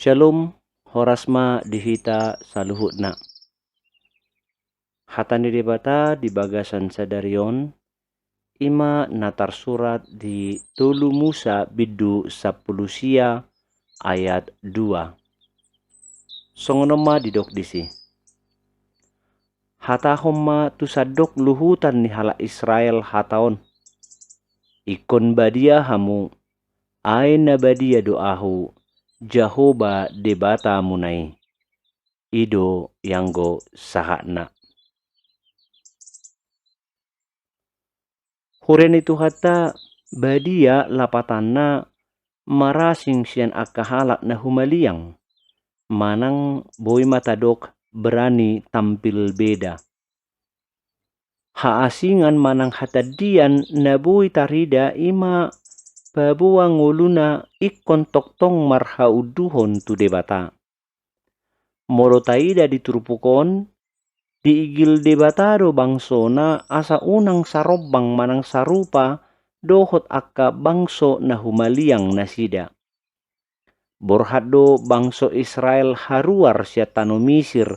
Shalom, horasma dihita saluhutna. Hatani debata di bagasan sadarion, ima natar surat di Tulu Musa bidu 10 sia ayat 2. Songonoma didok disi. Hata homma tusadok luhutan ni hala Israel hataon. Ikon badia hamu, aina badia doahu, Jahoba debata munai. Ido yanggo sahakna. Huren itu hata badia lapatanna marasing sian akahalak na humaliang. Manang boy matadok berani tampil beda. Haasingan manang hatadian na boy tarida ima babuang nguluna ikon toktong marhauduhon tu debata. Moro taida diturupukon diigil debatado bangsona asa unang sarobang manang sarupa dohot akka bangso na humaliang nasida. Borhado bangso Israel haruar siya tano Misir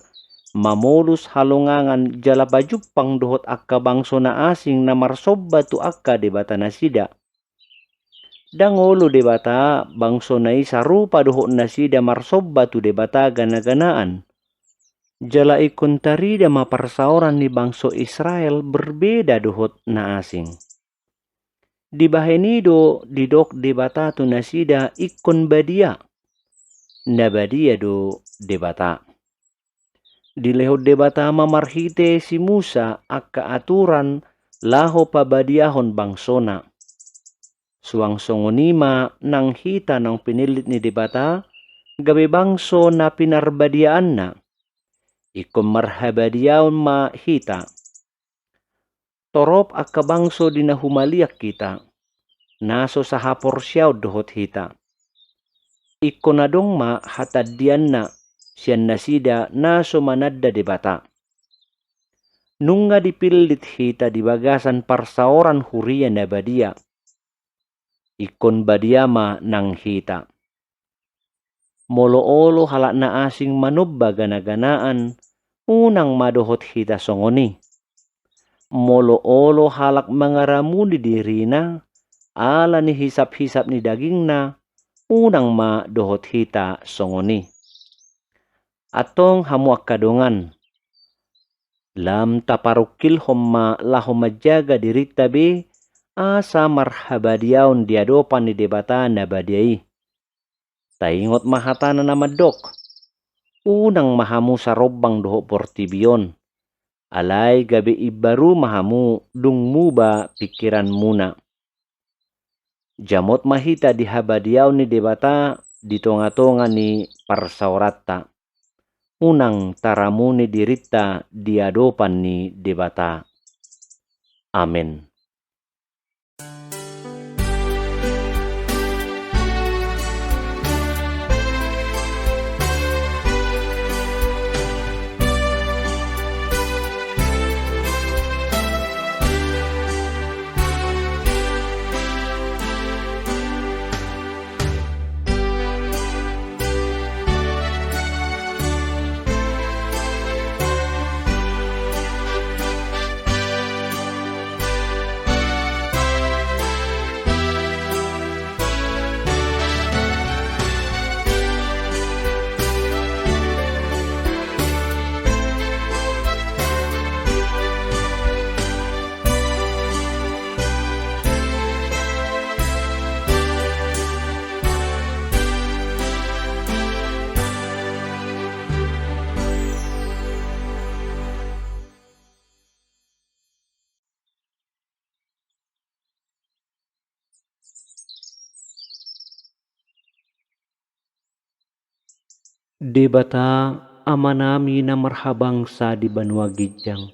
mamolus halongangan jala bajupang dohot akka bangso na asing na marsobba tu akka debata nasida. Dangolo debata bangso na sarupa dohot nasida marsobba tu debata gana-ganaan. Jala ikon tarida maparsauran ni bangso Israel berbeda dohot na asing. Di bahenido didok debata tu nasida ikon badia. Na badia do debata. Di lehot debata mamarhite si Musa akka aturan laho pabadiahon bangsona. Suang songonima nang hita nang pinilit ni debata gabe bangso na pinarbadiaan na. Ikon marhabadiaon ma hita. Torop akka bangso dinahumaliak kita. Naso sahapor siyaw dohot hita. Ikon adong ma hatadian na siyan nasida naso manadda debata. Nunga dipilit hita di bagasan parsaoran huria na badia. Ikon badia ma nang hita. Molo-olo halak na asing manubba gana-ganaan unang madohot hita songoni. Molo-olo halak mangaramuni dirina ala ni hisap-hisap ni daging na unang madohot hita songoni. Atong hamuak kadongan. Lam taparukil homma lahoma jaga dirita be asa marhabadiaon diadopan ni debata na badiai. Taingot mahatana na madok. Unang mahamu sarobang doho portibion. Alay gabi ibaru mahamu dungmuba pikiran muna. Jamot mahita dihabadiaw ni debata ditonga-tonga ni parsaurata. Unang taramu ni dirita diadopan ni debata. Amen. Debata amanami na marhabang sa di banwa gidyang.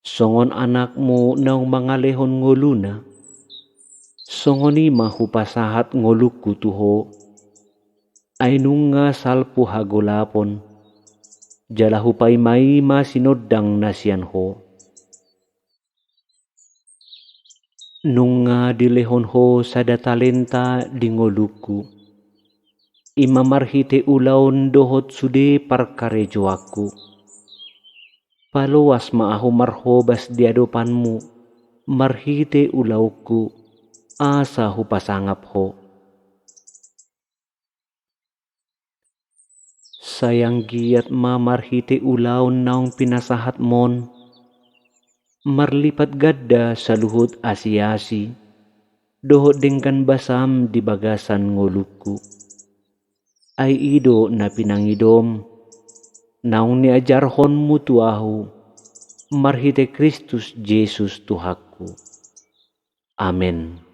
Songon anakmu nang mangalehon nguluna. Songoni mahupasahat ngolukku tuho. Ay nunga salpu hagolapon. Jala hupay maima sinodang nasyan ho. Nunga dilehon ho sada talenta di ngolukku. Ima marhite ulaon dohot sude parkarejo aku. Paluas ma aku marhobas di hadapanmu, marhite ulauku, asa hu pasangap ho. Sayang giat ma marhite ulaon naong pinasahat mon, marlipat gadda sa luhut asi-asi, dohot dengkan basam di bagasan ngoluku. Ay ido na pinangidom, naong niajarhon mu tuahu, marhite Kristus Jesus Tuhaku. Amen.